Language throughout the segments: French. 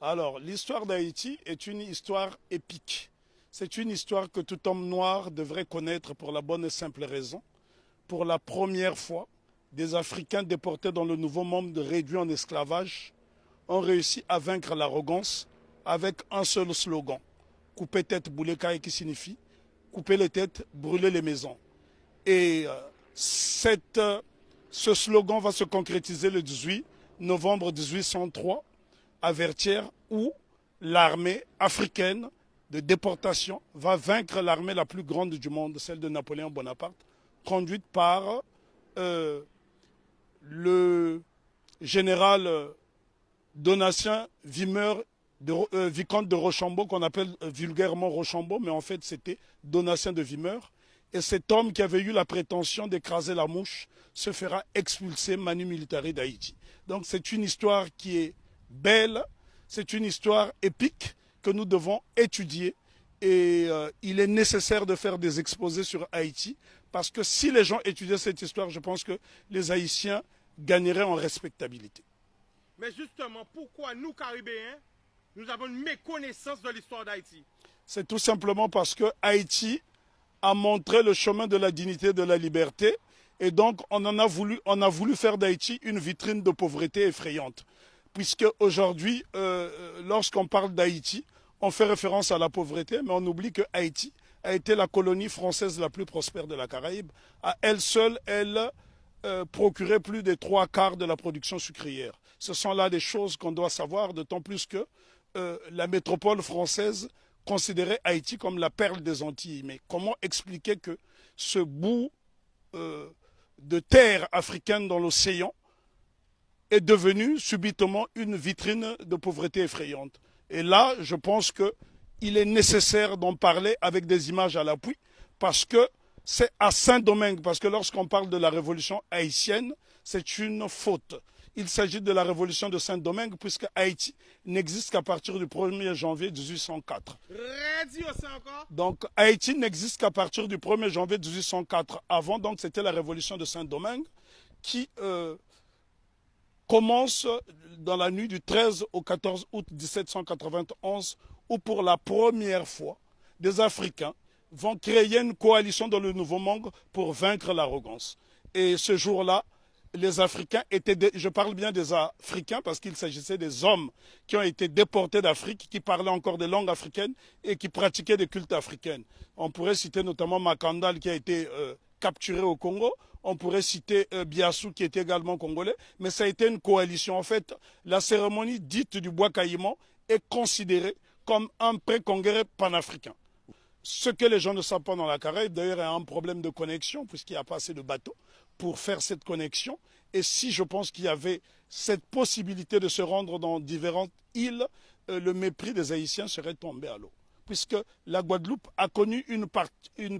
Alors, l'histoire d'Haïti est une histoire épique. C'est une histoire que tout homme noir devrait connaître pour la bonne et simple raison. Pour la première fois, des Africains déportés dans le nouveau monde réduit en esclavage ont réussi à vaincre l'arrogance avec un seul slogan. Couper tête, bouler caille, qui signifie couper les têtes, brûler les maisons. Et ce slogan va se concrétiser le 18 novembre 1803 à Vertières, où l'armée africaine de déportation va vaincre l'armée la plus grande du monde, celle de Napoléon Bonaparte, conduite par le général Donatien Vimeur, vicomte de Rochambeau, qu'on appelle vulgairement Rochambeau, mais en fait c'était Donatien de Vimeur. Et cet homme qui avait eu la prétention d'écraser la mouche se fera expulser manu militari d'Haïti. Donc c'est une histoire qui est belle, c'est une histoire épique que nous devons étudier. Et il est nécessaire de faire des exposés sur Haïti, parce que si les gens étudiaient cette histoire, je pense que les Haïtiens gagneraient en respectabilité. Mais justement, pourquoi nous, Caribéens, nous avons une méconnaissance de l'histoire d'Haïti? C'est tout simplement parce que Haïti a montré le chemin de la dignité et de la liberté. Et donc, on a voulu faire d'Haïti une vitrine de pauvreté effrayante. Puisque aujourd'hui, lorsqu'on parle d'Haïti, on fait référence à la pauvreté, mais on oublie que Haïti a été la colonie française la plus prospère de la Caraïbe. À elle seule, elle procurait plus des 3/4 de la production sucrière. Ce sont là des choses qu'on doit savoir, d'autant plus que la métropole française considérait Haïti comme la perle des Antilles. Mais comment expliquer que ce bout de terre africaine dans l'océan est devenu subitement une vitrine de pauvreté effrayante? Et là, je pense qu'il est nécessaire d'en parler avec des images à l'appui, parce que c'est à Saint-Domingue, parce que lorsqu'on parle de la révolution haïtienne, c'est une faute. Il s'agit de la révolution de Saint-Domingue, puisque Haïti n'existe qu'à partir du 1er janvier 1804. Redis aussi encore. Donc Haïti n'existe qu'à partir du 1er janvier 1804. Avant, donc, c'était la révolution de Saint-Domingue qui commence dans la nuit du 13 au 14 août 1791, où pour la première fois, des Africains vont créer une coalition dans le Nouveau Monde pour vaincre l'arrogance. Et ce jour-là, les Africains étaient, je parle bien des Africains parce qu'il s'agissait des hommes qui ont été déportés d'Afrique, qui parlaient encore des langues africaines et qui pratiquaient des cultes africains. On pourrait citer notamment Makandal qui a été capturé au Congo. On pourrait citer Biassou qui était également congolais. Mais ça a été une coalition. En fait, la cérémonie dite du bois caïman est considérée comme un pré-congrès panafricain. Ce que les gens ne savent pas dans la Caraïbe, d'ailleurs, il y a un problème de connexion, puisqu'il n'y a pas assez de bateaux pour faire cette connexion. Et si je pense qu'il y avait cette possibilité de se rendre dans différentes îles, le mépris des Haïtiens serait tombé à l'eau. Puisque la Guadeloupe a connu une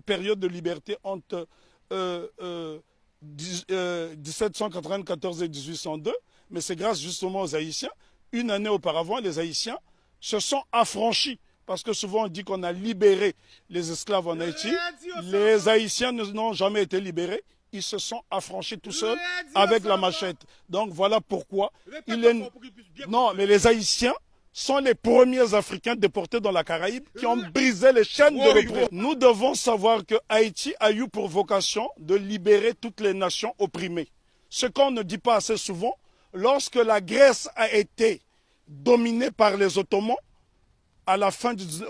période de liberté entre 1794 et 1802, mais c'est grâce justement aux Haïtiens. Une année auparavant, les Haïtiens se sont affranchis. Parce que souvent on dit qu'on a libéré les esclaves en Haïti. Les Haïtiens n'ont jamais été libérés. Ils se sont affranchis tout seuls avec la machette. Donc voilà pourquoi Non, mais les Haïtiens sont les premiers Africains déportés dans la Caraïbe qui ont brisé les chaînes de l'oppression. Nous devons savoir que Haïti a eu pour vocation de libérer toutes les nations opprimées. Ce qu'on ne dit pas assez souvent, lorsque la Grèce a été dominée par les Ottomans,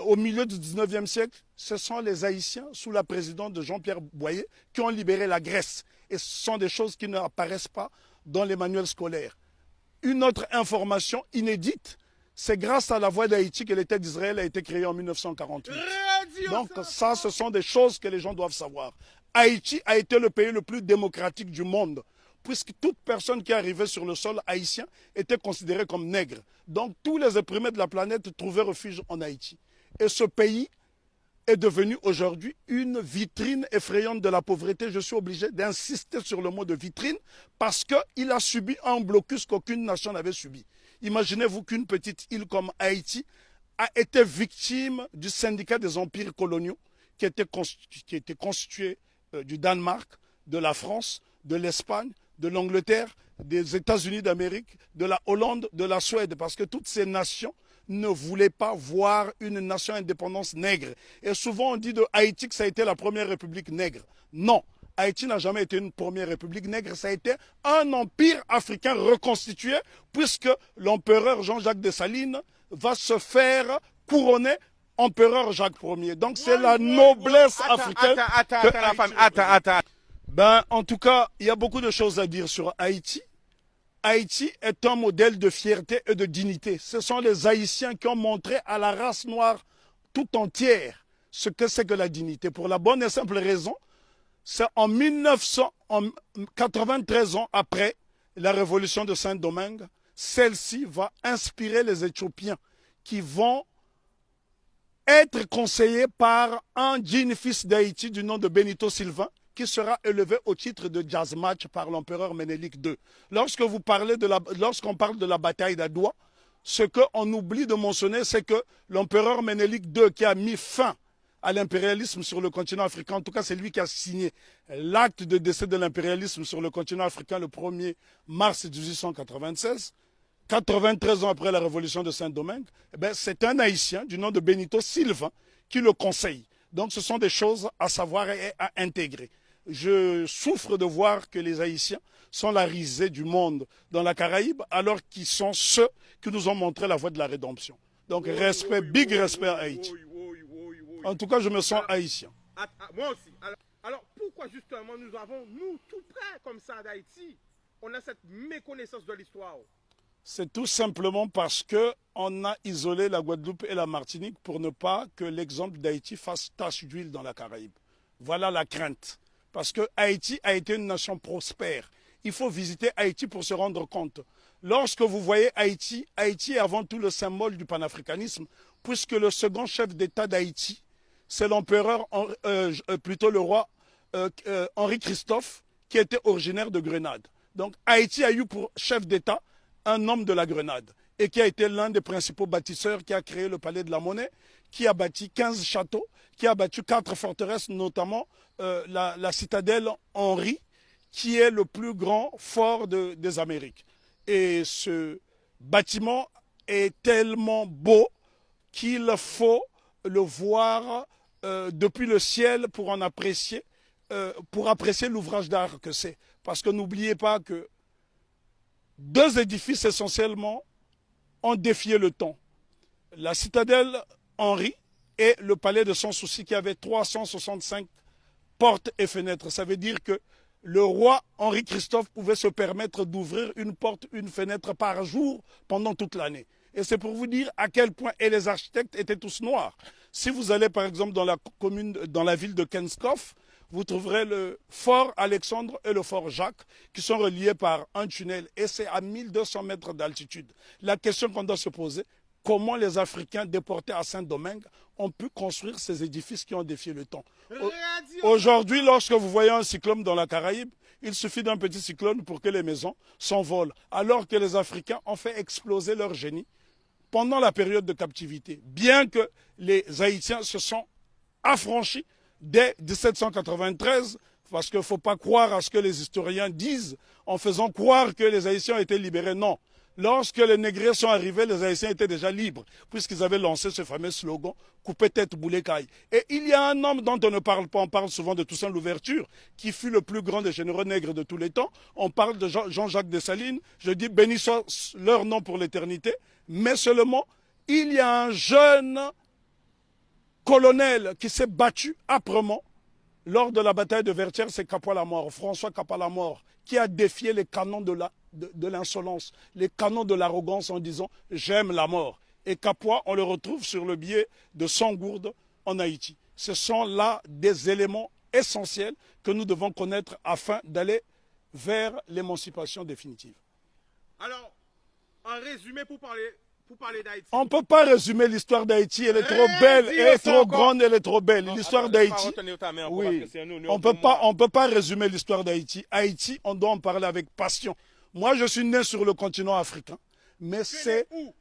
au milieu du 19e siècle, ce sont les Haïtiens, sous la présidence de Jean-Pierre Boyer, qui ont libéré la Grèce. Et ce sont des choses qui n'apparaissent pas dans les manuels scolaires. Une autre information inédite, c'est grâce à la voix d'Haïti que l'État d'Israël a été créé en 1948. Donc ça, ce sont des choses que les gens doivent savoir. Haïti a été le pays le plus démocratique du monde, puisque toute personne qui arrivait sur le sol haïtien était considérée comme nègre. Donc tous les opprimés de la planète trouvaient refuge en Haïti. Et ce pays est devenu aujourd'hui une vitrine effrayante de la pauvreté. Je suis obligé d'insister sur le mot de vitrine parce qu'il a subi un blocus qu'aucune nation n'avait subi. Imaginez-vous qu'une petite île comme Haïti a été victime du syndicat des empires coloniaux qui était constitué du Danemark, de la France, de l'Espagne, de l'Angleterre, des États-Unis d'Amérique, de la Hollande, de la Suède, parce que toutes ces nations ne voulait pas voir une nation indépendante nègre. Et souvent on dit de Haïti que ça a été la première république nègre. Non, Haïti n'a jamais été une première république nègre, ça a été un empire africain reconstitué puisque l'empereur Jean-Jacques Dessalines va se faire couronner empereur Jacques Ier. Donc c'est la noblesse africaine. Attends. Ben, en tout cas, il y a beaucoup de choses à dire sur Haïti. Haïti est un modèle de fierté et de dignité. Ce sont les Haïtiens qui ont montré à la race noire tout entière ce que c'est que la dignité. Pour la bonne et simple raison, c'est en 1993 ans après la révolution de Saint-Domingue, celle-ci va inspirer les Éthiopiens qui vont être conseillés par un digne fils d'Haïti du nom de Benito Sylvain, qui sera élevé au titre de jazz match par l'empereur Ménélique II. Lorsqu'on parle de la bataille d'Adoua, ce qu'on oublie de mentionner, c'est que l'empereur Ménélique II, qui a mis fin à l'impérialisme sur le continent africain, en tout cas c'est lui qui a signé l'acte de décès de l'impérialisme sur le continent africain le 1er mars 1896, 93 ans après la révolution de Saint-Domingue, c'est un Haïtien du nom de Benito Sylvain qui le conseille. Donc ce sont des choses à savoir et à intégrer. Je souffre de voir que les Haïtiens sont la risée du monde dans la Caraïbe, alors qu'ils sont ceux qui nous ont montré la voie de la rédemption. Donc respect, big respect à Haïti. En tout cas, je me sens haïtien. Moi aussi. Alors pourquoi justement nous avons, nous tout près comme ça d'Haïti, on a cette méconnaissance de l'histoire? C'est tout simplement parce qu'on a isolé la Guadeloupe et la Martinique pour ne pas que l'exemple d'Haïti fasse tache d'huile dans la Caraïbe. Voilà la crainte. Parce que Haïti a été une nation prospère. Il faut visiter Haïti pour se rendre compte. Lorsque vous voyez Haïti, Haïti est avant tout le symbole du panafricanisme, puisque le second chef d'État d'Haïti, c'est l'empereur, plutôt le roi Henri Christophe, qui était originaire de Grenade. Donc Haïti a eu pour chef d'État un homme de la Grenade et qui a été l'un des principaux bâtisseurs, qui a créé le Palais de la Monnaie, qui a bâti 15 châteaux, qui a bâti 4 forteresses, notamment la citadelle Henri, qui est le plus grand fort des Amériques. Et ce bâtiment est tellement beau qu'il faut le voir depuis le ciel pour en apprécier, l'ouvrage d'art que c'est. Parce que n'oubliez pas que deux édifices essentiellement ont défié le temps. La citadelle Henri et le palais de Sans Souci, qui avait 365 portes et fenêtres. Ça veut dire que le roi Henri Christophe pouvait se permettre d'ouvrir une porte, une fenêtre par jour pendant toute l'année. Et c'est pour vous dire à quel point, et les architectes étaient tous noirs. Si vous allez par exemple dans la ville de Kenskoff, vous trouverez le fort Alexandre et le fort Jacques qui sont reliés par un tunnel et c'est à 1200 mètres d'altitude. La question qu'on doit se poser, comment les Africains déportés à Saint-Domingue ont pu construire ces édifices qui ont défié le temps? Aujourd'hui, lorsque vous voyez un cyclone dans la Caraïbe, il suffit d'un petit cyclone pour que les maisons s'envolent, alors que les Africains ont fait exploser leur génie pendant la période de captivité, bien que les Haïtiens se sont affranchis dès 1793, parce qu'il ne faut pas croire à ce que les historiens disent en faisant croire que les Haïtiens ont été libérés. Non. Lorsque les Négrés sont arrivés, les Haïtiens étaient déjà libres, puisqu'ils avaient lancé ce fameux slogan « Coupez tête, boulet caille ». Et il y a un homme dont on ne parle pas, on parle souvent de Toussaint Louverture, qui fut le plus grand des généraux nègres de tous les temps. On parle de Jean-Jacques Dessalines, je dis béni soit leur nom pour l'éternité, mais seulement, il y a un jeune colonel qui s'est battu âprement lors de la bataille de Vertières, c'est Capois-la-Mort, François Capois-la-Mort, qui a défié les canons de l'insolence, les canons de l'arrogance en disant « j'aime la mort ». Et Capois, on le retrouve sur le billet de Sangourde en Haïti. Ce sont là des éléments essentiels que nous devons connaître afin d'aller vers l'émancipation définitive. Alors, en résumé, pour parler d'Haïti. On ne peut pas résumer l'histoire d'Haïti, elle est trop belle, elle est trop grande, elle est trop belle. L'histoire d'Haïti, oui, on ne peut pas résumer l'histoire d'Haïti. Haïti, on doit en parler avec passion. Moi, je suis né sur le continent africain, mais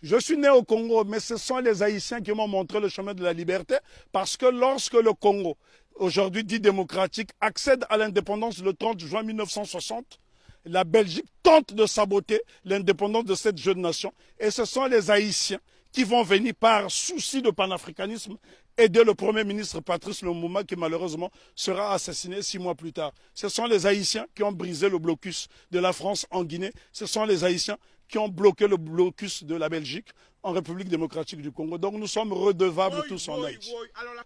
je suis né au Congo, mais ce sont les Haïtiens qui m'ont montré le chemin de la liberté, parce que lorsque le Congo, aujourd'hui dit démocratique, accède à l'indépendance le 30 juin 1960, la Belgique tente de saboter l'indépendance de cette jeune nation. Et ce sont les Haïtiens qui vont venir par souci de panafricanisme aider le Premier ministre Patrice Lumumba qui malheureusement sera assassiné 6 mois plus tard. Ce sont les Haïtiens qui ont brisé le blocus de la France en Guinée. Ce sont les Haïtiens qui ont bloqué le blocus de la Belgique en République démocratique du Congo. Donc nous sommes redevables tous en Haïti.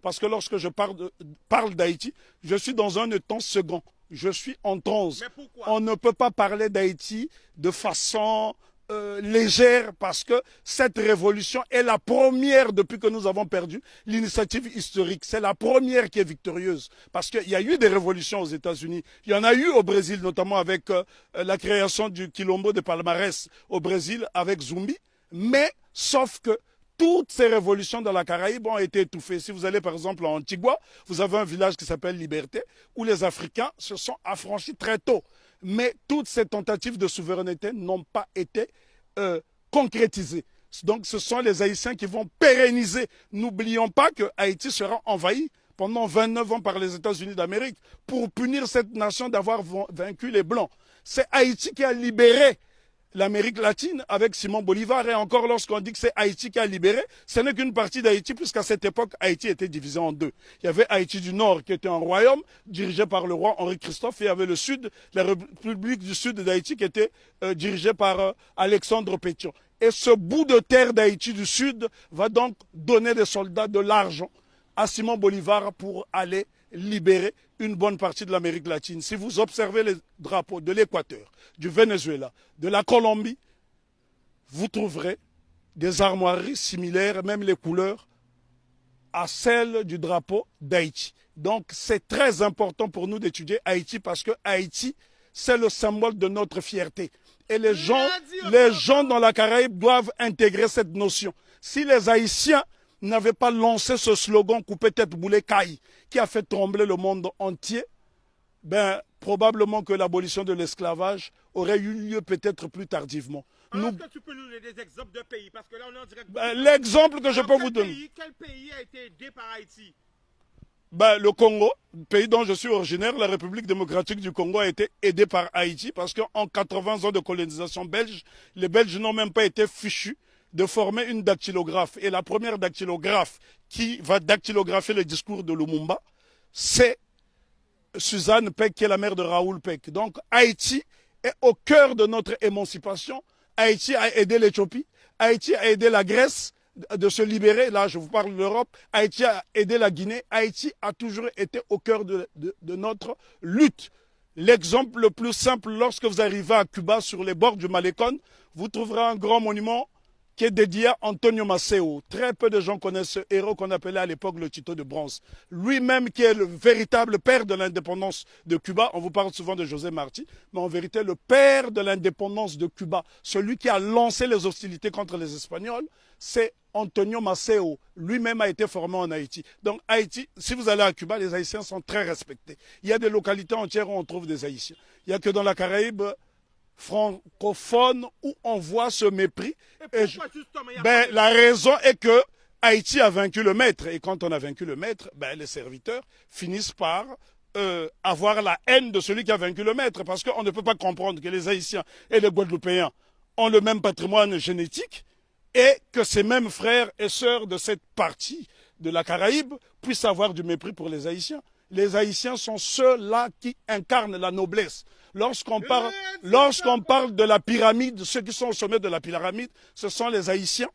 Parce que lorsque je parle d'Haïti, je suis dans un temps second. Je suis en transe. On ne peut pas parler d'Haïti de façon légère parce que cette révolution est la première depuis que nous avons perdu l'initiative historique. C'est la première qui est victorieuse parce qu'il y a eu des révolutions aux États-Unis. Il y en a eu au Brésil, notamment avec la création du Quilombo de Palmarès au Brésil avec Zumbi. Mais sauf que toutes ces révolutions dans la Caraïbe ont été étouffées. Si vous allez par exemple en Antigua, vous avez un village qui s'appelle Liberté, où les Africains se sont affranchis très tôt. Mais toutes ces tentatives de souveraineté n'ont pas été concrétisées. Donc ce sont les Haïtiens qui vont pérenniser. N'oublions pas que Haïti sera envahi pendant 29 ans par les États-Unis d'Amérique pour punir cette nation d'avoir vaincu les Blancs. C'est Haïti qui a libéré l'Amérique latine avec Simon Bolivar. Et encore, lorsqu'on dit que c'est Haïti qui a libéré, ce n'est qu'une partie d'Haïti, puisqu'à cette époque, Haïti était divisé en deux. Il y avait Haïti du Nord, qui était un royaume, dirigé par le roi Henri Christophe, et il y avait le Sud, la République du Sud d'Haïti, qui était dirigée par Alexandre Pétion. Et ce bout de terre d'Haïti du Sud va donc donner des soldats, de l'argent à Simon Bolivar pour aller libérer une bonne partie de l'Amérique latine. Si vous observez les drapeaux de l'Équateur, du Venezuela, de la Colombie, vous trouverez des armoiries similaires, même les couleurs, à celles du drapeau d'Haïti. Donc c'est très important pour nous d'étudier Haïti parce que Haïti, c'est le symbole de notre fierté. Et les gens dans la Caraïbe doivent intégrer cette notion. Si les Haïtiens n'avait pas lancé ce slogan « Coupé tête boulet caille » qui a fait trembler le monde entier, ben, probablement que l'abolition de l'esclavage aurait eu lieu peut-être plus tardivement. Est-ce que tu peux nous donner des exemples de pays? Parce que là, on est en direct. L'exemple que je peux vous donner. Quel pays a été aidé par Haïti? Ben, le Congo, pays dont je suis originaire, la République démocratique du Congo a été aidée par Haïti parce qu'en 80 ans de colonisation belge, les Belges n'ont même pas été fichus de former une dactylographe. Et la première dactylographe qui va dactylographier le discours de Lumumba, c'est Suzanne Peck, qui est la mère de Raoul Peck. Donc Haïti est au cœur de notre émancipation. Haïti a aidé l'Éthiopie, Haïti a aidé la Grèce de se libérer. Là, je vous parle de l'Europe. Haïti a aidé la Guinée. Haïti a toujours été au cœur de notre lutte. L'exemple le plus simple, lorsque vous arrivez à Cuba, sur les bords du Malecón, vous trouverez un grand monument qui est dédié à Antonio Maceo. Très peu de gens connaissent ce héros qu'on appelait à l'époque le Tito de bronze. Lui-même qui est le véritable père de l'indépendance de Cuba. On vous parle souvent de José Marti, mais en vérité le père de l'indépendance de Cuba, celui qui a lancé les hostilités contre les Espagnols, c'est Antonio Maceo. Lui-même a été formé en Haïti. Donc Haïti, si vous allez à Cuba, les Haïtiens sont très respectés. Il y a des localités entières où on trouve des Haïtiens. Il n'y a que dans la Caraïbe francophone où on voit ce mépris. La raison est que Haïti a vaincu le maître. Et quand on a vaincu le maître, les serviteurs finissent par avoir la haine de celui qui a vaincu le maître. Parce qu'on ne peut pas comprendre que les Haïtiens et les Guadeloupéens ont le même patrimoine génétique et que ces mêmes frères et sœurs de cette partie de la Caraïbe puissent avoir du mépris pour les Haïtiens. Les Haïtiens sont ceux-là qui incarnent la noblesse. Lorsqu'on parle de la pyramide, ceux qui sont au sommet de la pyramide, ce sont les Haïtiens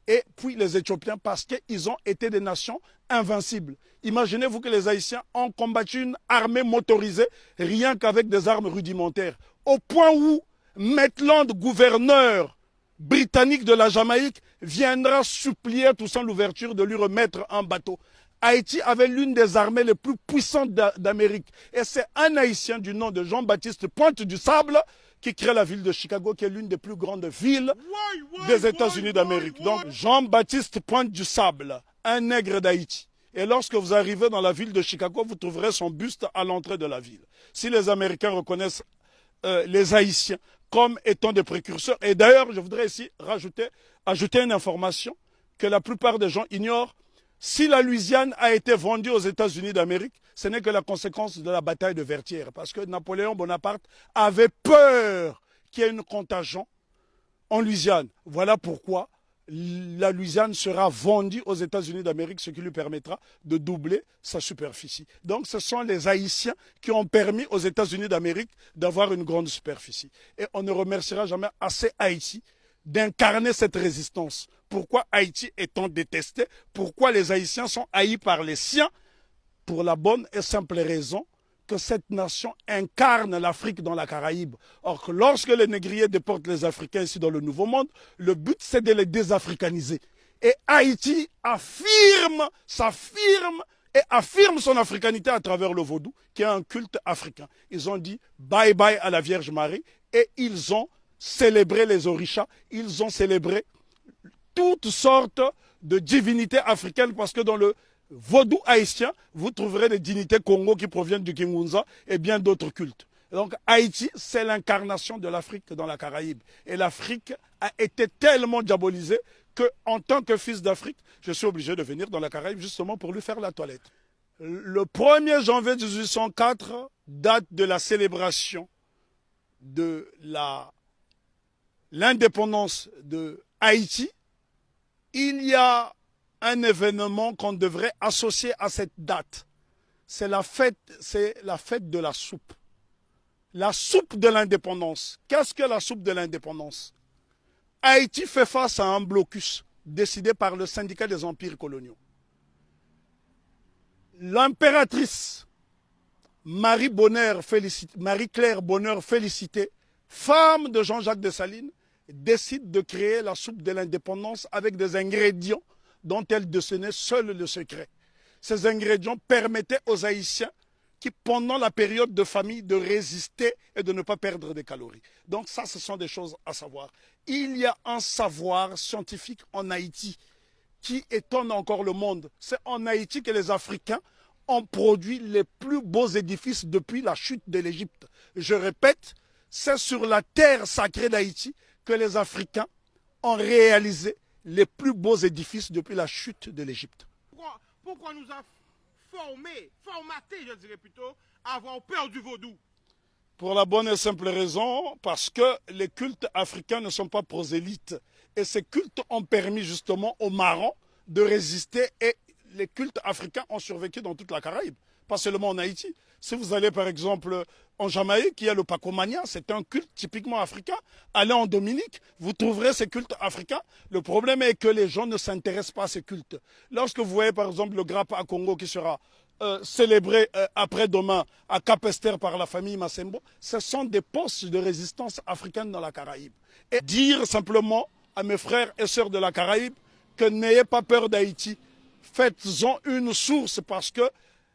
et puis les Éthiopiens parce qu'ils ont été des nations invincibles. Imaginez-vous que les Haïtiens ont combattu une armée motorisée rien qu'avec des armes rudimentaires. Au point où Maitland, gouverneur britannique de la Jamaïque, viendra supplier Toussaint Louverture de lui remettre un bateau. Haïti avait l'une des armées les plus puissantes d'Amérique. Et c'est un Haïtien du nom de Jean-Baptiste Pointe du Sable qui crée la ville de Chicago, qui est l'une des plus grandes villes des États-Unis d'Amérique. Donc Jean-Baptiste Pointe du Sable, un nègre d'Haïti. Et lorsque vous arrivez dans la ville de Chicago, vous trouverez son buste à l'entrée de la ville. Si les Américains reconnaissent les Haïtiens comme étant des précurseurs, et d'ailleurs, je voudrais ici ajouter une information que la plupart des gens ignorent. Si la Louisiane a été vendue aux États-Unis d'Amérique, ce n'est que la conséquence de la bataille de Vertières. Parce que Napoléon Bonaparte avait peur qu'il y ait une contagion en Louisiane. Voilà pourquoi la Louisiane sera vendue aux États-Unis d'Amérique, ce qui lui permettra de doubler sa superficie. Donc ce sont les Haïtiens qui ont permis aux États-Unis d'Amérique d'avoir une grande superficie. Et on ne remerciera jamais assez Haïti d'incarner cette résistance. Pourquoi Haïti est-on détesté? Pourquoi les Haïtiens sont haïs par les siens? Pour la bonne et simple raison que cette nation incarne l'Afrique dans la Caraïbe. Or, que lorsque les négriers déportent les Africains ici dans le Nouveau Monde, le but c'est de les désafricaniser. Et Haïti s'affirme et affirme son africanité à travers le vaudou, qui est un culte africain. Ils ont dit bye bye à la Vierge Marie et ils ont célébré les orishas, ils ont célébré toutes sortes de divinités africaines parce que dans le vaudou haïtien, vous trouverez des dignités Congo qui proviennent du Kingunza et bien d'autres cultes. Donc Haïti, c'est l'incarnation de l'Afrique dans la Caraïbe. Et l'Afrique a été tellement diabolisée qu'en tant que fils d'Afrique, je suis obligé de venir dans la Caraïbe justement pour lui faire la toilette. Le 1er janvier 1804, date de la célébration de l'indépendance de Haïti, il y a un événement qu'on devrait associer à cette date. C'est la fête de la soupe. La soupe de l'indépendance. Qu'est-ce que la soupe de l'indépendance? Haïti fait face à un blocus décidé par le syndicat des empires coloniaux. L'impératrice Marie-Claire Bonheur Félicité, femme de Jean-Jacques Dessalines, décide de créer la soupe de l'indépendance avec des ingrédients dont elle détenait seul le secret. Ces ingrédients permettaient aux Haïtiens qui, pendant la période de famine, de résister et de ne pas perdre des calories. Donc ça, ce sont des choses à savoir. Il y a un savoir scientifique en Haïti qui étonne encore le monde. C'est en Haïti que les Africains ont produit les plus beaux édifices depuis la chute de l'Égypte. Je répète, c'est sur la terre sacrée d'Haïti que les Africains ont réalisé les plus beaux édifices depuis la chute de l'Égypte. Pourquoi nous a formaté, je dirais plutôt, à avoir peur du vaudou? Pour la bonne et simple raison, parce que les cultes africains ne sont pas prosélytes. Et ces cultes ont permis justement aux marrons de résister et les cultes africains ont survécu dans toute la Caraïbe, pas seulement en Haïti. Si vous allez par exemple en Jamaïque, il y a le Pacomania, c'est un culte typiquement africain. Allez en Dominique, vous trouverez ces cultes africains. Le problème est que les gens ne s'intéressent pas à ces cultes. Lorsque vous voyez par exemple le Grappa à Congo qui sera célébré après-demain à Cap-Esther par la famille Massembo, ce sont des postes de résistance africaine dans la Caraïbe. Et dire simplement à mes frères et sœurs de la Caraïbe que n'ayez pas peur d'Haïti, faites-en une source parce que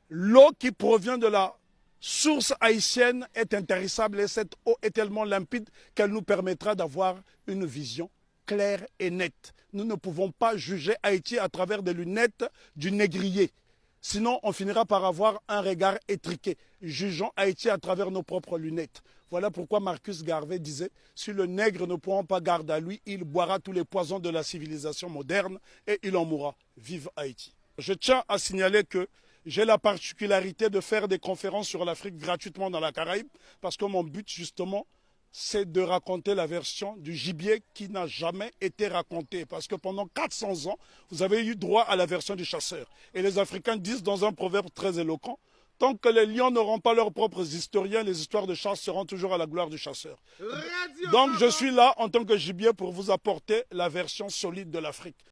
l'eau qui provient de la source haïtienne est intarissable et cette eau est tellement limpide qu'elle nous permettra d'avoir une vision claire et nette. Nous ne pouvons pas juger Haïti à travers des lunettes du négrier. Sinon, on finira par avoir un regard étriqué. Jugeons Haïti à travers nos propres lunettes. Voilà pourquoi Marcus Garvey disait « Si le nègre ne prend pas garde à lui, il boira tous les poisons de la civilisation moderne et il en mourra. Vive Haïti !» Je tiens à signaler que j'ai la particularité de faire des conférences sur l'Afrique gratuitement dans la Caraïbe parce que mon but justement, c'est de raconter la version du gibier qui n'a jamais été racontée. Parce que pendant 400 ans, vous avez eu droit à la version du chasseur. Et les Africains disent dans un proverbe très éloquent, tant que les lions n'auront pas leurs propres historiens, les histoires de chasse seront toujours à la gloire du chasseur. Donc je suis là en tant que gibier pour vous apporter la version solide de l'Afrique.